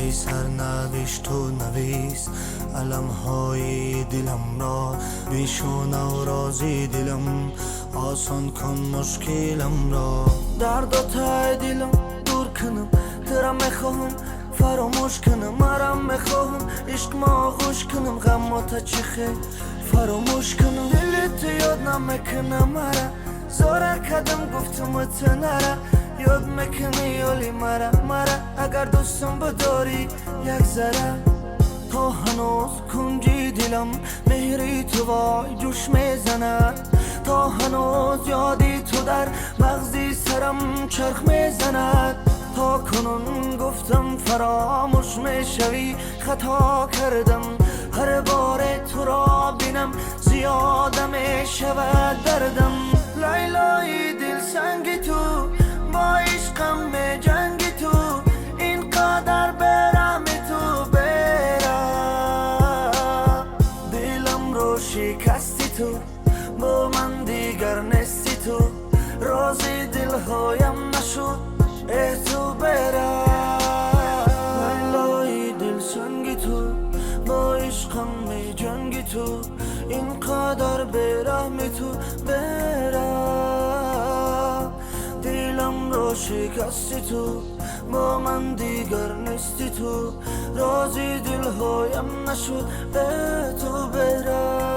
ای سرنوشت و نویس علمهای دلم را بیشون و رازی دلم آسان کن مشکلم را درد و تای دلم دور کنم ترا میخواهم فراموش کنم مرم میخواهم عشق ما خوش کنم غم و تا چخه فراموش کنم دلت یاد نمیکنه مرا زاره کدم گفتم تو نره یاد میکنی یالی مرا اگر دوستم بداری یک ذره تا هنوز کنجی دلم مهری تو وای جوش میزند تا هنوز یادی تو در مغزی سرم چرخ میزند تا کنون گفتم فراموش میشوی خطا کردم هر بار تو را بینم زیاده میشود دردم لیلای دل سنگ تو با عشقم می جنگی تو اینقدر برم تو برم دلم رو شکستی تو با من دیگر نستی تو رازی دلهایم نشد ای تو برم لیلای دل سنگی تو با عشقم می جنگی تو اینقدر برم تو برم دلم رو شکستی تو با من دیگر نیستی تو رازی دلهایم نشد به تو برم